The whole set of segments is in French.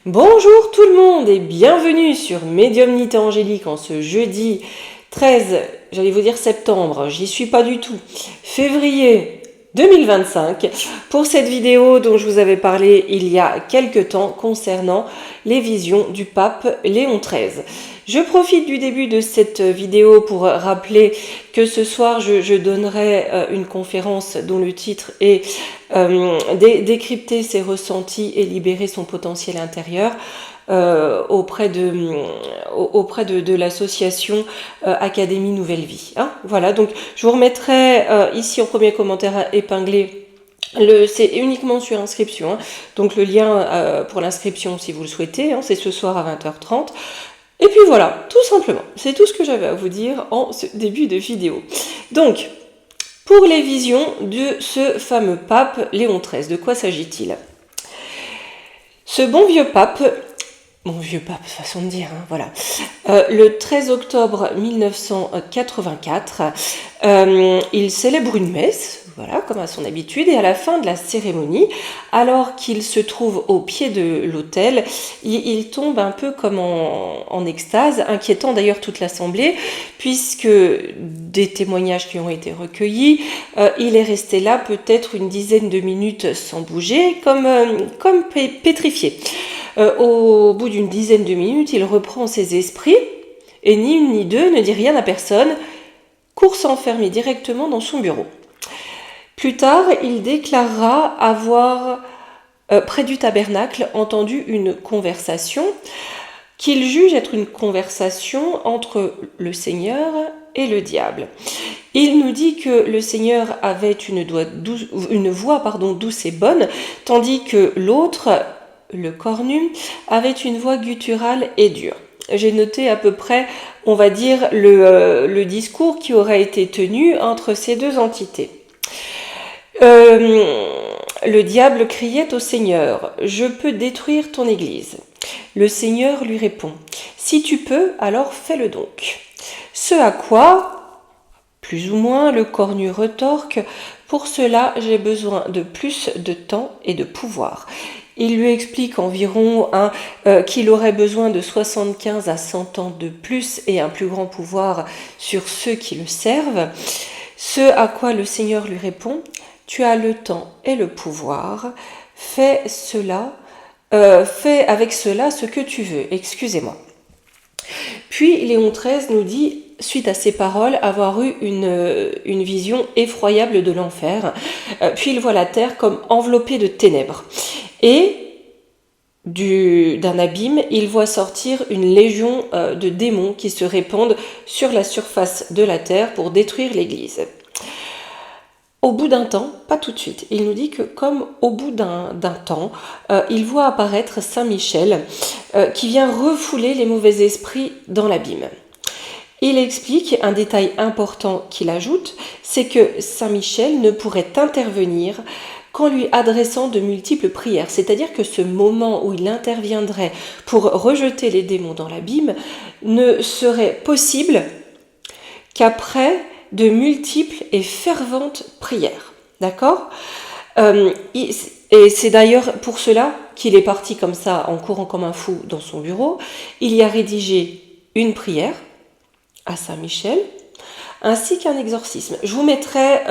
Bonjour tout le monde et bienvenue sur Médiumnité Angélique en ce jeudi 13, j'allais vous dire septembre, j'y suis pas du tout, février 2025, pour cette vidéo dont je vous avais parlé il y a quelques temps concernant les visions du pape Léon XIII. Je profite du début de cette vidéo pour rappeler que ce soir je donnerai une conférence dont le titre est décrypter ses ressentis et libérer son potentiel intérieur auprès de l'association Académie Nouvelle Vie. Hein, voilà, donc je vous remettrai ici en premier commentaire épinglé. C'est uniquement sur inscription, hein. Donc le lien pour l'inscription si vous le souhaitez, hein, c'est ce soir à 20h30. Et puis voilà, tout simplement, c'est tout ce que j'avais à vous dire en ce début de vidéo. Donc, pour les visions de ce fameux pape Léon XIII, de quoi s'agit-il? Ce bon vieux pape, façon de dire, hein, voilà. Le 13 octobre 1984, il célèbre une messe, voilà, comme à son habitude, et à la fin de la cérémonie, alors qu'il se trouve au pied de l'autel, il tombe un peu comme en extase, inquiétant d'ailleurs toute l'assemblée, puisque des témoignages qui ont été recueillis, il est resté là peut-être une dizaine de minutes sans bouger, comme pétrifié. Au bout d'une dizaine de minutes, il reprend ses esprits, et ni une ni deux ne dit rien à personne, court s'enfermer directement dans son bureau. Plus tard, il déclarera avoir, près du tabernacle, entendu une conversation qu'il juge être une conversation entre le Seigneur et le diable. Il nous dit que le Seigneur avait une voix douce et bonne, tandis que l'autre, le cornu, avait une voix gutturale et dure. J'ai noté à peu près, on va dire, le discours qui aurait été tenu entre ces deux entités. Le diable criait au Seigneur, « Je peux détruire ton église. » Le Seigneur lui répond, « Si tu peux, alors fais-le donc. » Ce à quoi, plus ou moins, le cornu retorque, « Pour cela, j'ai besoin de plus de temps et de pouvoir. » Il lui explique environ qu'il aurait besoin de 75 à 100 ans de plus et un plus grand pouvoir sur ceux qui le servent. Ce à quoi le Seigneur lui répond, « Tu as le temps et le pouvoir, fais avec cela ce que tu veux, excusez-moi. » Puis Léon XIII nous dit, suite à ces paroles, avoir eu une vision effroyable de l'enfer. Puis il voit la terre comme enveloppée de ténèbres. Et d'un abîme, il voit sortir une légion de démons qui se répandent sur la surface de la terre pour détruire l'église. Au bout d'un temps, pas tout de suite, il nous dit que comme au bout d'un temps, il voit apparaître Saint Michel qui vient refouler les mauvais esprits dans l'abîme. Il explique un détail important qu'il ajoute, c'est que Saint Michel ne pourrait intervenir qu'en lui adressant de multiples prières. C'est-à-dire que ce moment où il interviendrait pour rejeter les démons dans l'abîme ne serait possible qu'après de multiples et ferventes prières. D'accord ? Et c'est d'ailleurs pour cela qu'il est parti comme ça, en courant comme un fou dans son bureau. Il y a rédigé une prière à Saint-Michel, ainsi qu'un exorcisme. Je vous mettrai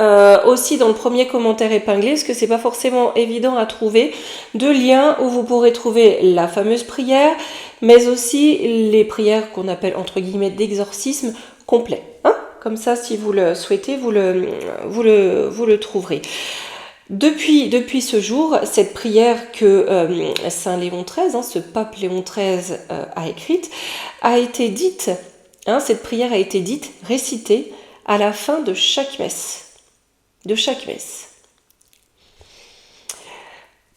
aussi dans le premier commentaire épinglé, parce que c'est pas forcément évident à trouver, deux liens où vous pourrez trouver la fameuse prière, mais aussi les prières qu'on appelle entre guillemets d'exorcisme complet. Hein ? Comme ça, si vous le souhaitez, vous le trouverez. Depuis ce jour, cette prière que Saint Léon XIII, ce pape Léon XIII a écrite, a été dite, cette prière a été dite, récitée à la fin de chaque messe.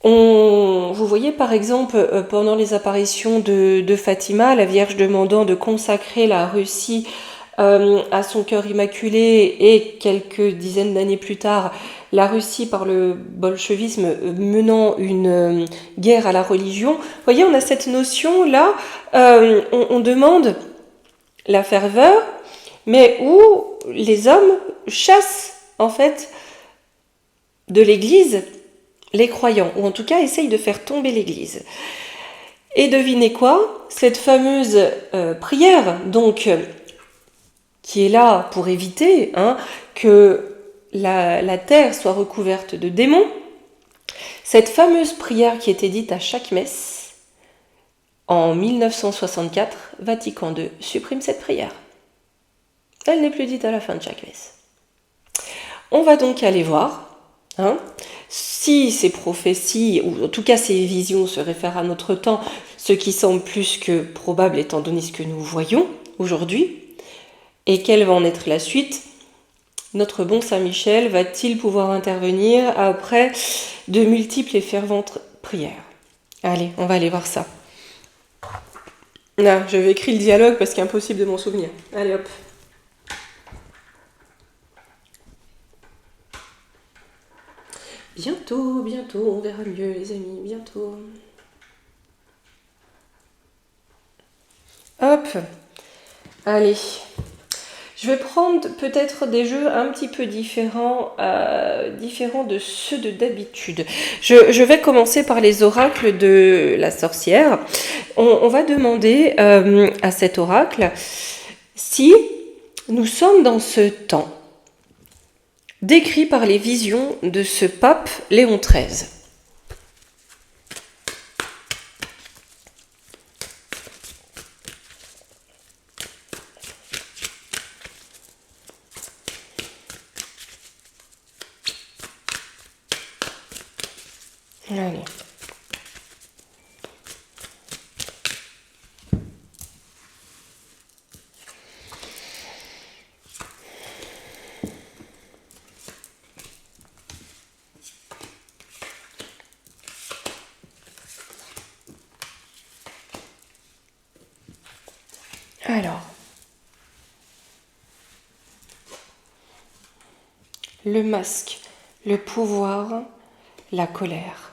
Vous voyez par exemple pendant les apparitions de Fatima, la Vierge demandant de consacrer la Russie à son cœur immaculé, et quelques dizaines d'années plus tard, la Russie par le bolchevisme menant une guerre à la religion. Vous voyez, on a cette notion-là, on demande la ferveur, mais où les hommes chassent en fait de l'Église les croyants, ou en tout cas essayent de faire tomber l'Église. Et devinez quoi? Cette fameuse prière, donc, qui est là pour éviter que la terre soit recouverte de démons, cette fameuse prière qui était dite à chaque messe, en 1964, Vatican II supprime cette prière. Elle n'est plus dite à la fin de chaque messe. On va donc aller voir si ces prophéties, ou en tout cas ces visions se réfèrent à notre temps, ce qui semble plus que probable étant donné ce que nous voyons aujourd'hui, et quelle va en être la suite. Notre bon Saint-Michel va-t-il pouvoir intervenir après de multiples et ferventes prières? Allez, on va aller voir ça. Là, je vais écrire le dialogue parce qu'il est impossible de m'en souvenir. Allez hop. Bientôt, bientôt, on verra mieux les amis, bientôt. Hop. Allez. Je vais prendre peut-être des jeux un petit peu différents de ceux de d'habitude. Je vais commencer par les oracles de la sorcière. On va demander à cet oracle si nous sommes dans ce temps décrit par les visions de ce pape Léon XIII. Allez. Alors, le masque, le pouvoir, la colère.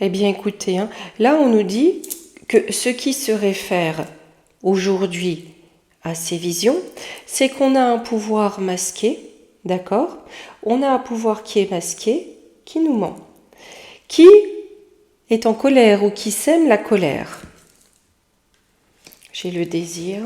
Eh bien écoutez, là on nous dit que ce qui se réfère aujourd'hui à ces visions, c'est qu'on a un pouvoir masqué, d'accord? On a un pouvoir qui est masqué, qui nous ment, qui est en colère ou qui sème la colère. J'ai le désir,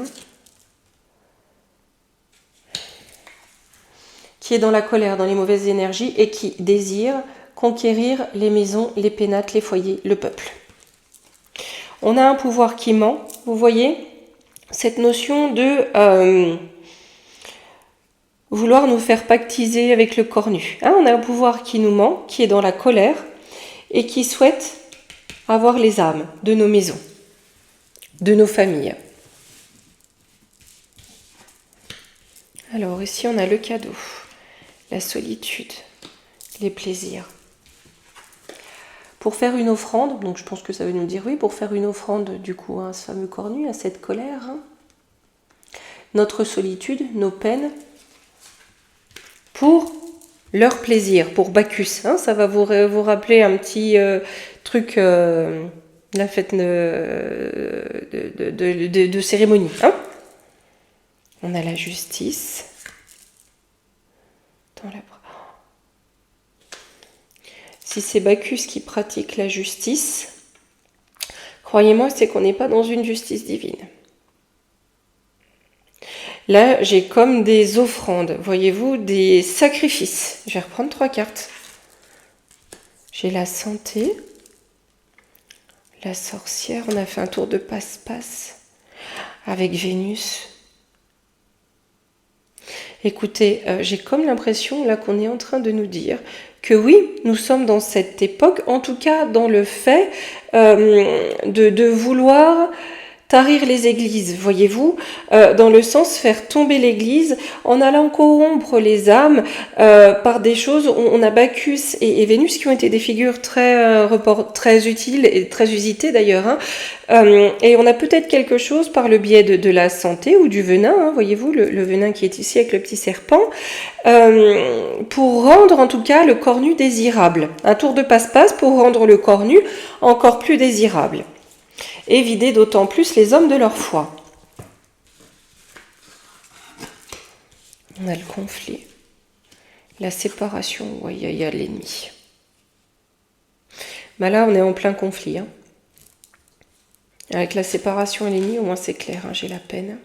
qui est dans la colère, dans les mauvaises énergies et qui désire conquérir les maisons, les pénates, les foyers, le peuple. On a un pouvoir qui ment, vous voyez, cette notion de vouloir nous faire pactiser avec le cornu. On a un pouvoir qui nous ment, qui est dans la colère et qui souhaite avoir les âmes de nos maisons, de nos familles. Alors ici on a le cadeau, la solitude, les plaisirs. Pour faire une offrande, donc je pense que ça veut nous dire oui, pour faire une offrande du coup à ce fameux cornu, à cette colère, notre solitude, nos peines, pour leur plaisir, pour Bacchus. Ça va vous rappeler un petit truc, la fête de cérémonie. On a la justice. Dans la... Si c'est Bacchus qui pratique la justice, croyez-moi, c'est qu'on n'est pas dans une justice divine. Là, j'ai comme des offrandes, voyez-vous, des sacrifices. Je vais reprendre 3 cartes. J'ai la santé, la sorcière, on a fait un tour de passe-passe avec Vénus. Écoutez, j'ai comme l'impression là qu'on est en train de nous dire que oui, nous sommes dans cette époque, en tout cas dans le fait de vouloir tarir les églises, voyez-vous, dans le sens faire tomber l'église en allant corrompre les âmes par des choses. On a Bacchus et Vénus qui ont été des figures très utiles et très usitées d'ailleurs. Et on a peut-être quelque chose par le biais de la santé ou du venin, voyez-vous, le venin qui est ici avec le petit serpent, pour rendre en tout cas le cornu désirable. Un tour de passe-passe pour rendre le cornu encore plus désirable. Et vider d'autant plus les hommes de leur foi. On a le conflit, la séparation, il y a l'ennemi. Là, on est en plein conflit. Avec la séparation et l'ennemi, au moins c'est clair, hein, j'ai la peine.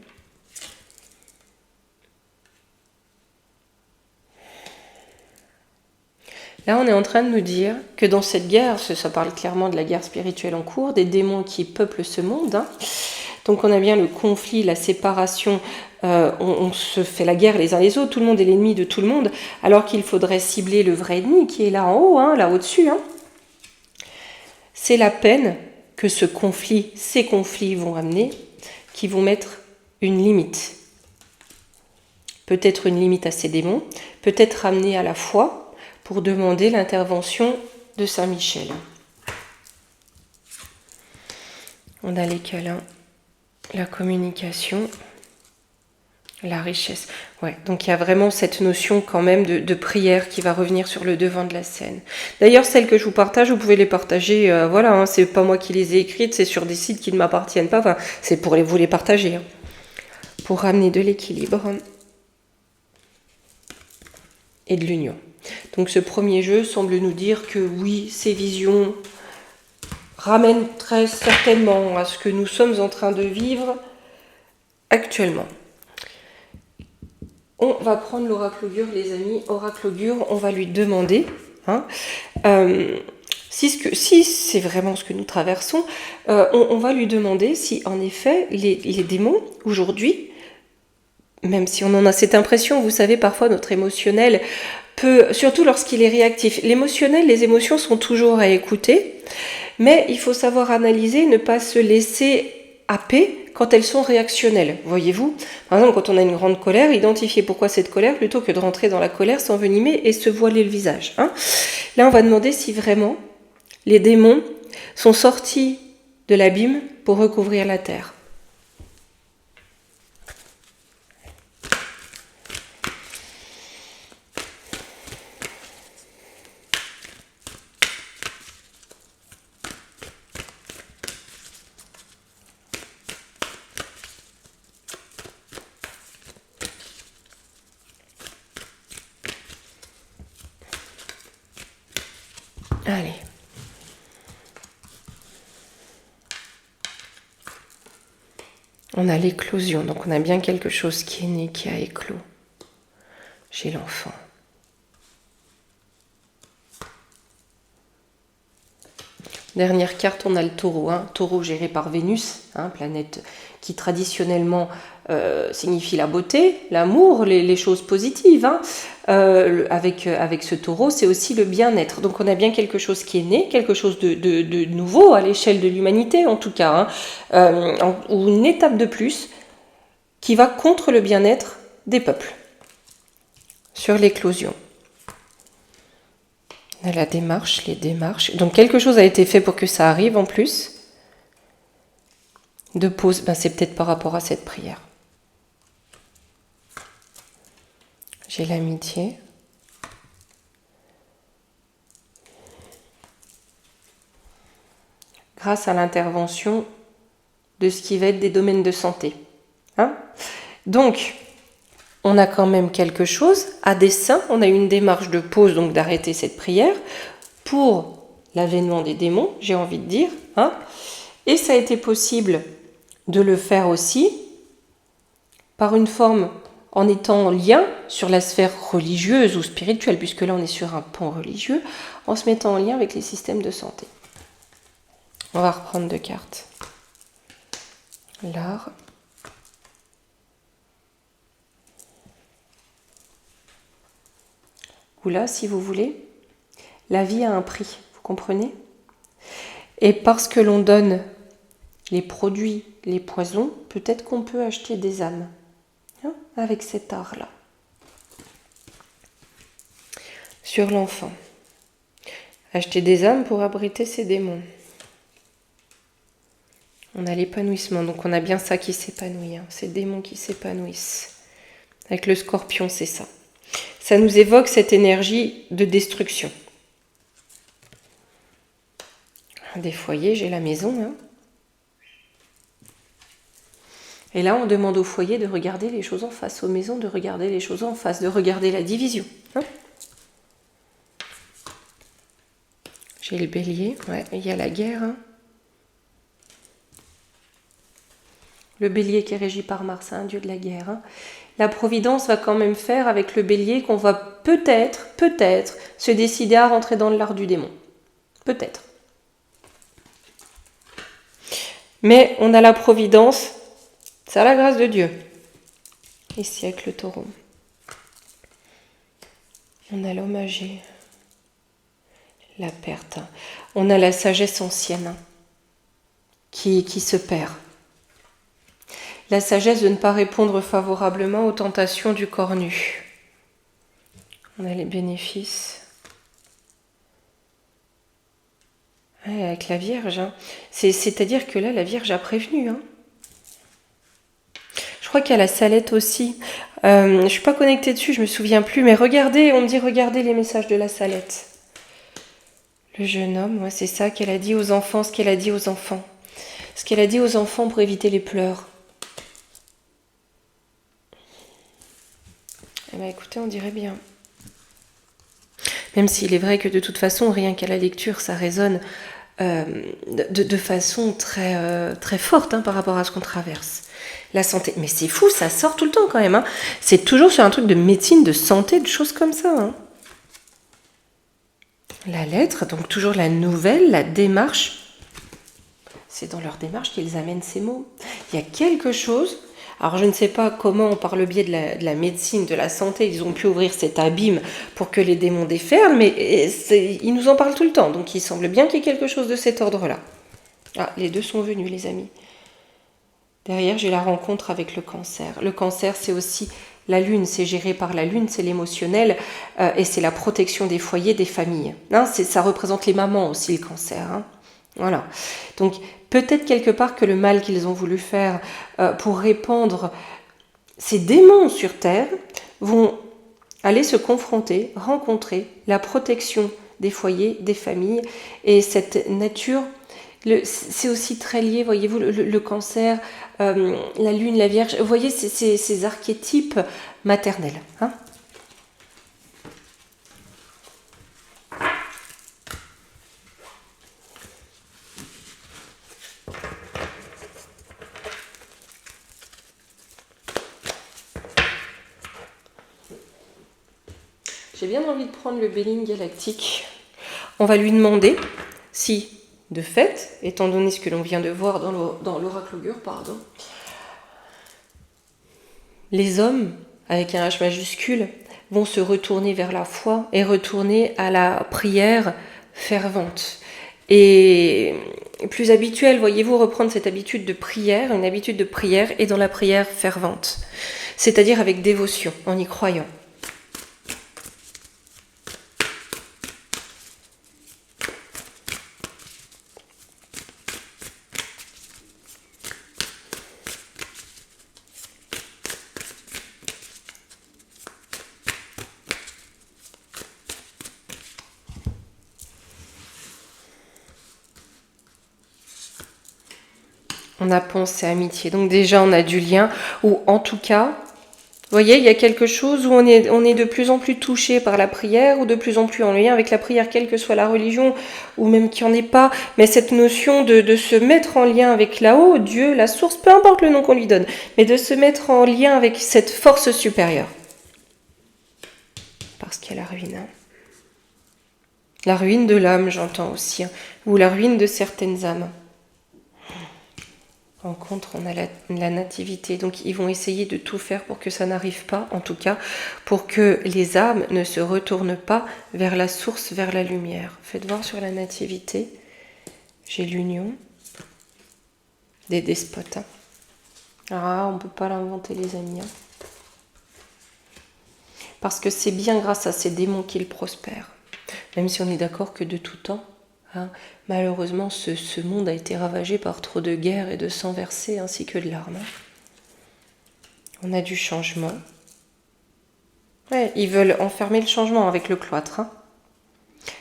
Là, on est en train de nous dire que dans cette guerre, ça parle clairement de la guerre spirituelle en cours, des démons qui peuplent ce monde. Hein. Donc on a bien le conflit, la séparation, on se fait la guerre les uns les autres, tout le monde est l'ennemi de tout le monde, alors qu'il faudrait cibler le vrai ennemi qui est là en haut, hein, là au-dessus. Hein. C'est la peine que ce conflit, ces conflits vont amener, qui vont mettre une limite. Peut-être une limite à ces démons, peut-être amener à la foi, pour demander l'intervention de Saint-Michel. On a les câlins, la communication, la richesse. Ouais, donc il y a vraiment cette notion quand même de prière qui va revenir sur le devant de la scène. D'ailleurs, celles que je vous partage, vous pouvez les partager, voilà, hein, c'est pas moi qui les ai écrites, c'est sur des sites qui ne m'appartiennent pas, enfin, c'est pour vous les partager, hein, pour ramener de l'équilibre et de l'union. Donc ce premier jeu semble nous dire que oui, ces visions ramènent très certainement à ce que nous sommes en train de vivre actuellement. On va prendre l'oracle augure, les amis. Oracle augure, on va lui demander hein, si c'est vraiment ce que nous traversons, on va lui demander si en effet les démons aujourd'hui, même si on en a cette impression, vous savez, parfois notre émotionnel peut, surtout lorsqu'il est réactif. L'émotionnel, les émotions sont toujours à écouter, mais il faut savoir analyser, ne pas se laisser happer quand elles sont réactionnelles, voyez-vous. Par exemple, quand on a une grande colère, identifier pourquoi cette colère, plutôt que de rentrer dans la colère, s'envenimer et se voiler le visage. Hein. Là, on va demander si vraiment les démons sont sortis de l'abîme pour recouvrir la terre. Allez. On a l'éclosion, donc on a bien quelque chose qui est né, qui a éclos. Chez l'enfant. Dernière carte, on a le taureau. Hein. Taureau géré par Vénus, hein, planète qui traditionnellement signifie la beauté, l'amour, les choses positives. Hein. Avec ce taureau, c'est aussi le bien-être. Donc on a bien quelque chose qui est né, quelque chose de nouveau à l'échelle de l'humanité en tout cas, hein, ou une étape de plus qui va contre le bien-être des peuples. Sur l'éclosion. On a la démarche, les démarches. Donc quelque chose a été fait pour que ça arrive en plus. De pause, c'est peut-être par rapport à cette prière. J'ai l'amitié. Grâce à l'intervention de ce qui va être des domaines de santé. Hein ? Donc, on a quand même quelque chose à dessein. On a une démarche de pause, donc d'arrêter cette prière pour l'avènement des démons, j'ai envie de dire. Hein ? Et ça a été possible de le faire aussi par une forme en étant en lien sur la sphère religieuse ou spirituelle, puisque là on est sur un pan religieux, en se mettant en lien avec les systèmes de santé. On va reprendre 2 cartes. L'art. Ou là, si vous voulez, la vie a un prix, vous comprenez ? Et parce que l'on donne les produits, les poisons, peut-être qu'on peut acheter des âmes hein, avec cet art-là. Sur l'enfant. Acheter des âmes pour abriter ses démons. On a l'épanouissement, donc on a bien ça qui s'épanouit, hein, ces démons qui s'épanouissent. Avec le scorpion, c'est ça. Ça nous évoque cette énergie de destruction. Des foyers, j'ai la maison. Hein. Et là, on demande au foyer de regarder les choses en face, aux maisons de regarder les choses en face, de regarder la division. Hein. J'ai le bélier, ouais, il y a la guerre. Hein. Le bélier qui est régi par Mars, un dieu de la guerre. Hein. La providence va quand même faire avec le bélier qu'on va peut-être se décider à rentrer dans l'art du démon. Peut-être. Mais on a la providence, c'est à la grâce de Dieu. Ici avec le taureau. On a l'homme âgé, la perte. On a la sagesse ancienne qui se perd. La sagesse de ne pas répondre favorablement aux tentations du corps nu. On a les bénéfices. Ouais, avec la Vierge. Hein. C'est-à-dire que là, la Vierge a prévenu. Hein. Je crois qu'il y a la Salette aussi. Je ne suis pas connectée dessus, je ne me souviens plus. Mais regardez, on me dit regardez les messages de la Salette. Le jeune homme, ouais, c'est ça qu'elle a dit aux enfants, ce qu'elle a dit aux enfants. Ce qu'elle a dit aux enfants pour éviter les pleurs. Eh bien, écoutez, on dirait bien. Même s'il est vrai que de toute façon, rien qu'à la lecture, ça résonne de façon très forte hein, par rapport à ce qu'on traverse. La santé, mais c'est fou, ça sort tout le temps quand même. Hein. C'est toujours sur un truc de médecine, de santé, de choses comme ça. Hein. La lettre, donc toujours la nouvelle, la démarche. C'est dans leur démarche qu'ils amènent ces mots. Il y a quelque chose. Alors je ne sais pas comment, par le biais de la médecine, de la santé, ils ont pu ouvrir cet abîme pour que les démons déferlent, mais ils nous en parlent tout le temps, donc il semble bien qu'il y ait quelque chose de cet ordre-là. Ah, les deux sont venus, les amis. Derrière, j'ai la rencontre avec le cancer. Le cancer, c'est aussi la lune, c'est géré par la lune, c'est l'émotionnel, et c'est la protection des foyers, des familles. Hein, ça représente les mamans aussi, le cancer. Hein. Voilà. Donc, peut-être quelque part que le mal qu'ils ont voulu faire pour répandre ces démons sur Terre vont aller se confronter, rencontrer la protection des foyers, des familles et cette nature. C'est aussi très lié, voyez-vous, le cancer, la lune, la vierge. Vous voyez ces archétypes maternels. Hein. J'ai bien envie de prendre le Béline galactique. On va lui demander si, de fait, étant donné ce que l'on vient de voir dans l'oracle augure, les hommes, avec un H majuscule, vont se retourner vers la foi et retourner à la prière fervente. Et plus habituel, voyez-vous, reprendre cette habitude de prière, une habitude de prière et dans la prière fervente. C'est-à-dire avec dévotion, en y croyant. On a pensée amitié. Donc déjà, on a du lien. Ou en tout cas, vous voyez, il y a quelque chose où on est de plus en plus touché par la prière ou de plus en plus en lien avec la prière, quelle que soit la religion ou même qu'il n'y en ait pas. Mais cette notion de se mettre en lien avec là-haut, Dieu, la source, peu importe le nom qu'on lui donne, mais de se mettre en lien avec cette force supérieure. Parce qu'il y a la ruine. Hein. La ruine de l'âme, j'entends aussi. Hein, ou la ruine de certaines âmes. En contre, on a la nativité. Donc, ils vont essayer de tout faire pour que ça n'arrive pas, en tout cas, pour que les âmes ne se retournent pas vers la source, vers la lumière. Faites voir sur la nativité. J'ai l'union des despotes. Hein. Ah, on ne peut pas l'inventer, les amis. Hein. Parce que c'est bien grâce à ces démons qu'ils prospèrent. Même si on est d'accord que de tout temps, hein, malheureusement, ce monde a été ravagé par trop de guerres et de sang versé, ainsi que de larmes. On a du changement. Ouais, ils veulent enfermer le changement avec le cloître. Hein.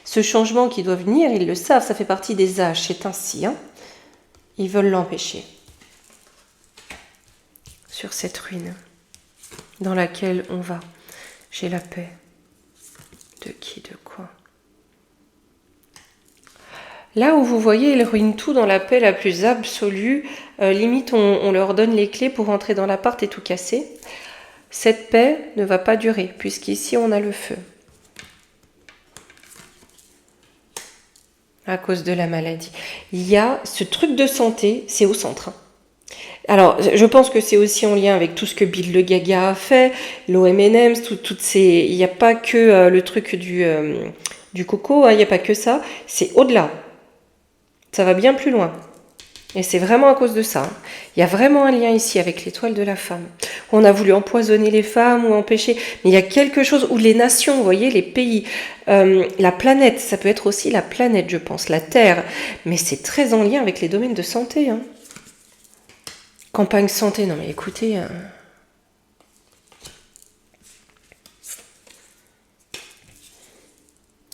Ce changement qui doit venir, ils le savent, ça fait partie des âges, c'est ainsi. Hein. Ils veulent l'empêcher. Sur cette ruine dans laquelle on va. J'ai la paix. De qui, de quoi ? Là où vous voyez, ils ruinent tout dans la paix la plus absolue. Limite, on leur donne les clés pour entrer dans l'appart et tout casser. Cette paix ne va pas durer, puisqu'ici, on a le feu. À cause de la maladie. Il y a ce truc de santé, c'est au centre. Alors, je pense que c'est aussi en lien avec tout ce que Bill le Gaga a fait, l'OMNM, toutes ces... Il n'y a pas que le truc du coco, hein, il n'y a pas que ça. C'est au-delà. Ça va bien plus loin. Et c'est vraiment à cause de ça. Il y a vraiment un lien ici avec l'étoile de la femme. On a voulu empoisonner les femmes ou empêcher. Mais il y a quelque chose où les nations, vous voyez, les pays, la planète, ça peut être aussi la planète, je pense, la Terre. Mais c'est très en lien avec les domaines de santé. Hein. Campagne santé, non mais écoutez...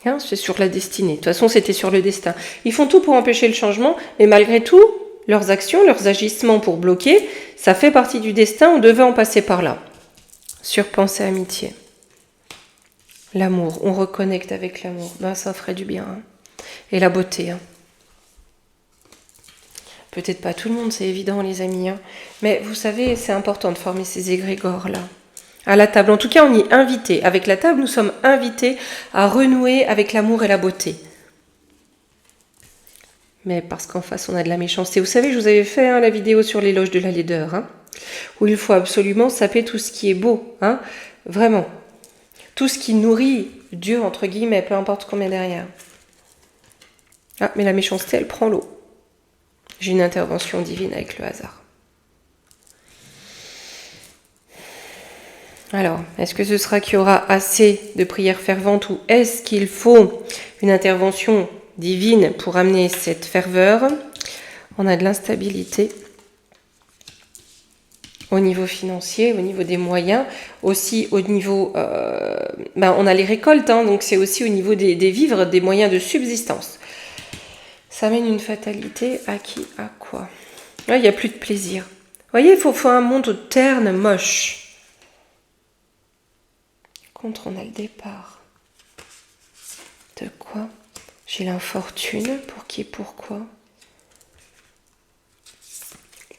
Hein, c'est sur la destinée. De toute façon, c'était sur le destin. Ils font tout pour empêcher le changement, mais malgré tout, leurs actions, leurs agissements pour bloquer, ça fait partie du destin, on devait en passer par là. Surpensée amitié. L'amour, on reconnecte avec l'amour. Ben, ça ferait du bien. Hein. Et la beauté. Hein. Peut-être pas tout le monde, c'est évident les amis. Hein. Mais vous savez, c'est important de former ces égrégores-là. À la table, en tout cas, on y est invité. Avec la table, nous sommes invités à renouer avec l'amour et la beauté. Mais parce qu'en face, on a de la méchanceté. Vous savez, je vous avais fait la vidéo sur l'éloge de la laideur, hein, où il faut absolument saper tout ce qui est beau, hein, vraiment. Tout ce qui nourrit Dieu, entre guillemets, peu importe combien derrière. Ah, mais la méchanceté, elle prend l'eau. J'ai une intervention divine avec le hasard. Alors, est-ce que ce sera qu'il y aura assez de prières ferventes ou est-ce qu'il faut une intervention divine pour amener cette ferveur? On a de l'instabilité au niveau financier, au niveau des moyens, aussi au niveau... on a les récoltes, hein, donc c'est aussi au niveau des vivres, des moyens de subsistance. Ça amène une fatalité à qui, à quoi? Là, il n'y a plus de plaisir. Vous voyez, il faut un monde terne, moche. Contre, on a le départ. De quoi? J'ai l'infortune. Pour qui, pourquoi?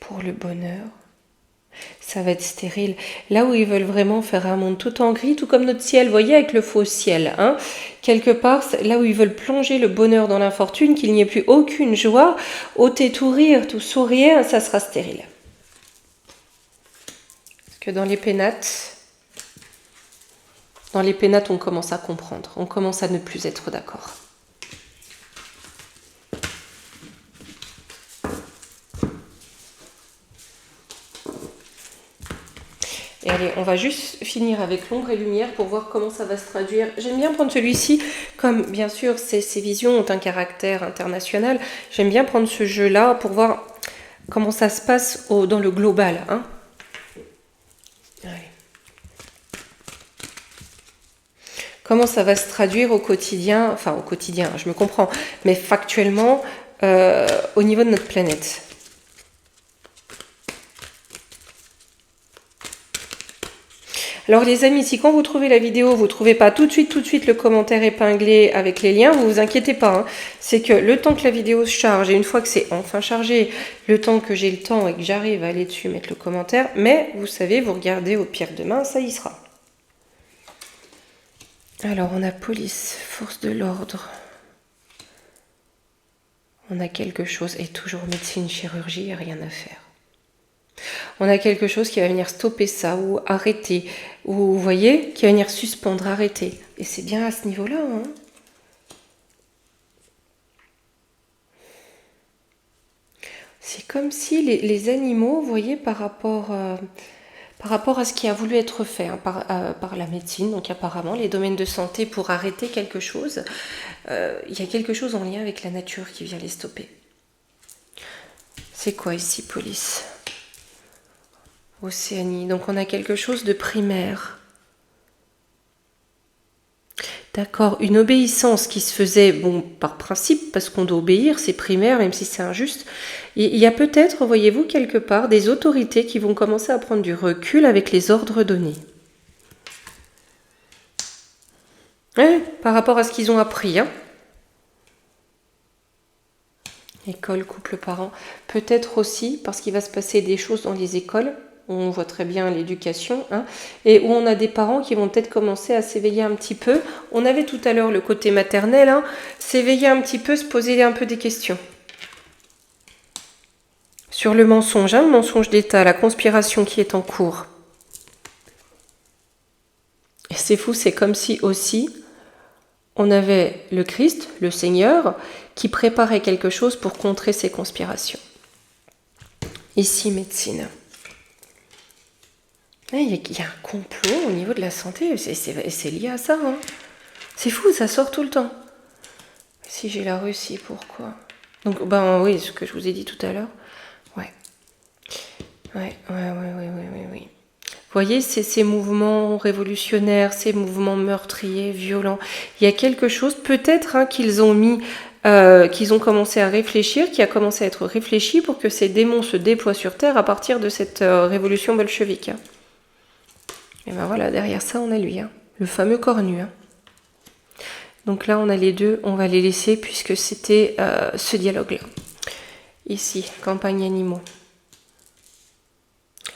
Pour le bonheur. Ça va être stérile. Là où ils veulent vraiment faire un monde tout en gris, tout comme notre ciel, vous voyez, avec le faux ciel. Hein, quelque part, là où ils veulent plonger le bonheur dans l'infortune, qu'il n'y ait plus aucune joie, ôter tout rire, tout sourire, ça sera stérile. Parce que dans les pénates, on commence à comprendre. On commence à ne plus être d'accord. Et allez, on va juste finir avec l'ombre et lumière pour voir comment ça va se traduire. J'aime bien prendre celui-ci, comme bien sûr ces visions ont un caractère international, j'aime bien prendre ce jeu-là pour voir comment ça se passe dans le global. Hein. Allez. Comment ça va se traduire au quotidien, enfin au quotidien, je me comprends, mais factuellement au niveau de notre planète. Alors les amis, si quand vous trouvez la vidéo, vous ne trouvez pas tout de suite le commentaire épinglé avec les liens, vous inquiétez pas. Hein. C'est que le temps que la vidéo se charge, et une fois que c'est enfin chargé, le temps que j'ai le temps et que j'arrive à aller dessus, mettre le commentaire, mais vous savez, vous regardez au pire demain, ça y sera. Alors on a police, force de l'ordre. On a quelque chose, et toujours médecine, chirurgie, il n'y a rien à faire. On a quelque chose qui va venir stopper ça, ou arrêter, ou vous voyez, qui va venir suspendre, arrêter. Et c'est bien à ce niveau-là. Hein. C'est comme si les animaux, vous voyez, par rapport à ce qui a voulu être fait hein, par la médecine, donc apparemment les domaines de santé pour arrêter quelque chose, il y a quelque chose en lien avec la nature qui vient les stopper. C'est quoi ici, police ? Océanie, donc on a quelque chose de primaire. D'accord, une obéissance qui se faisait, bon, par principe, parce qu'on doit obéir, c'est primaire, même si c'est injuste. Il y a peut-être, voyez-vous, quelque part, des autorités qui vont commencer à prendre du recul avec les ordres donnés. Ouais, par rapport à ce qu'ils ont appris, hein. École, couple, parents. Peut-être aussi parce qu'il va se passer des choses dans les écoles où on voit très bien l'éducation, hein, et où on a des parents qui vont peut-être commencer à s'éveiller un petit peu. On avait tout à l'heure le côté maternel, hein, s'éveiller un petit peu, se poser un peu des questions. Sur le mensonge, hein, le mensonge d'État, la conspiration qui est en cours. Et c'est fou, c'est comme si aussi on avait le Christ, le Seigneur, qui préparait quelque chose pour contrer ces conspirations. Ici, médecine. Il y a un complot au niveau de la santé, c'est lié à ça. Hein. C'est fou, ça sort tout le temps. Si j'ai la Russie, pourquoi? Donc, oui, ce que je vous ai dit tout à l'heure. Ouais. Oui. Vous voyez, c'est ces mouvements révolutionnaires, ces mouvements meurtriers, violents. Il y a quelque chose, peut-être, hein, qu'ils ont commencé à réfléchir, qui a commencé à être réfléchi pour que ces démons se déploient sur Terre à partir de cette révolution bolchevique. Hein. Et ben voilà, derrière ça, on a lui, hein, le fameux cornu. Hein. Donc là, on a les deux, on va les laisser puisque c'était ce dialogue-là. Ici, campagne animaux.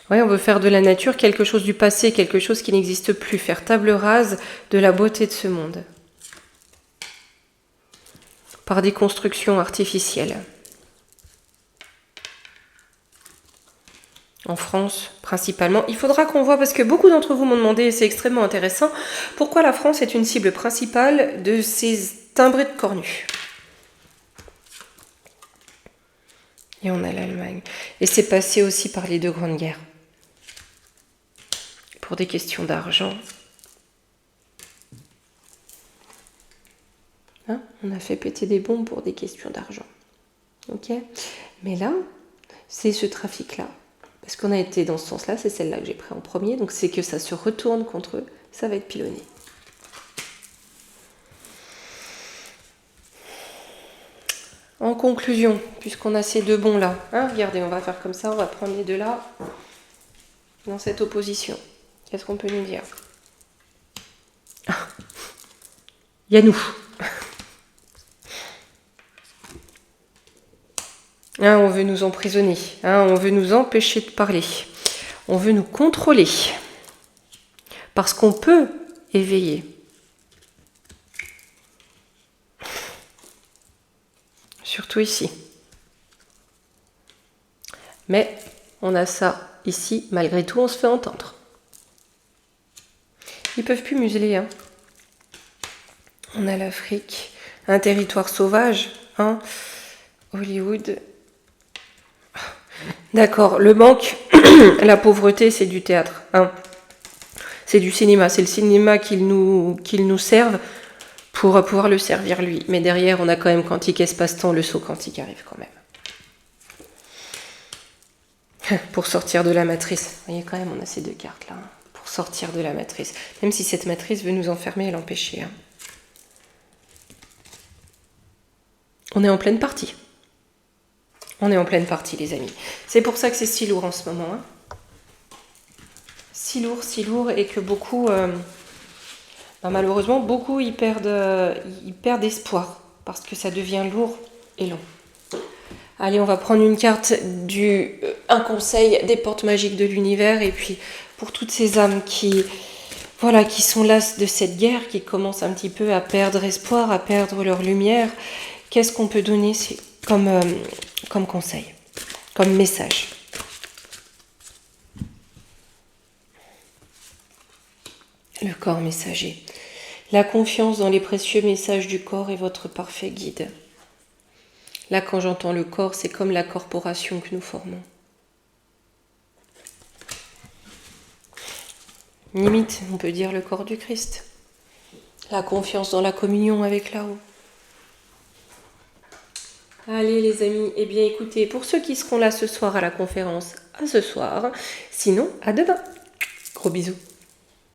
Ouais, on veut faire de la nature quelque chose du passé, quelque chose qui n'existe plus, faire table rase de la beauté de ce monde. Par des constructions artificielles. En France, principalement. Il faudra qu'on voit, parce que beaucoup d'entre vous m'ont demandé, et c'est extrêmement intéressant, pourquoi la France est une cible principale de ces timbrés de cornus. Et on a l'Allemagne. Et c'est passé aussi par les deux grandes guerres. Pour des questions d'argent. Hein, on a fait péter des bombes pour des questions d'argent. Ok? Mais là, c'est ce trafic-là. Parce qu'on a été dans ce sens-là, c'est celle-là que j'ai pris en premier. Donc c'est que ça se retourne contre eux. Ça va être pilonné. En conclusion, puisqu'on a ces deux bons là, hein, regardez, on va faire comme ça, on va prendre les deux là, dans cette opposition. Qu'est-ce qu'on peut nous dire? Il y a nous. Hein, on veut nous emprisonner, hein, on veut nous empêcher de parler, on veut nous contrôler, parce qu'on peut éveiller. Surtout ici. Mais on a ça ici, malgré tout, on se fait entendre. Ils peuvent plus museler. Hein. On a l'Afrique, un territoire sauvage. Hein. Hollywood. D'accord, le manque, la pauvreté, c'est du théâtre. Hein. C'est du cinéma. C'est le cinéma qu'ils nous servent pour pouvoir le servir lui. Mais derrière, on a quand même quantique espace-temps, le saut quantique arrive quand même. Pour sortir de la matrice. Vous voyez quand même, on a ces deux cartes là. Hein. Pour sortir de la matrice. Même si cette matrice veut nous enfermer et l'empêcher. Hein. On est en pleine partie. On est en pleine partie, les amis. C'est pour ça que c'est si lourd en ce moment. Hein. Si lourd, et que beaucoup, malheureusement, beaucoup y perdent espoir. Parce que ça devient lourd et long. Allez, on va prendre une carte un conseil des portes magiques de l'univers. Et puis, pour toutes ces âmes qui sont las de cette guerre, qui commencent un petit peu à perdre espoir, à perdre leur lumière, qu'est-ce qu'on peut donner comme conseil, comme message? Le corps messager. La confiance dans les précieux messages du corps est votre parfait guide. Là, quand j'entends le corps, c'est comme la corporation que nous formons. Limite, on peut dire le corps du Christ. La confiance dans la communion avec là-haut. Allez les amis, eh bien écoutez, pour ceux qui seront là ce soir à la conférence, à ce soir. Sinon, à demain. Gros bisous.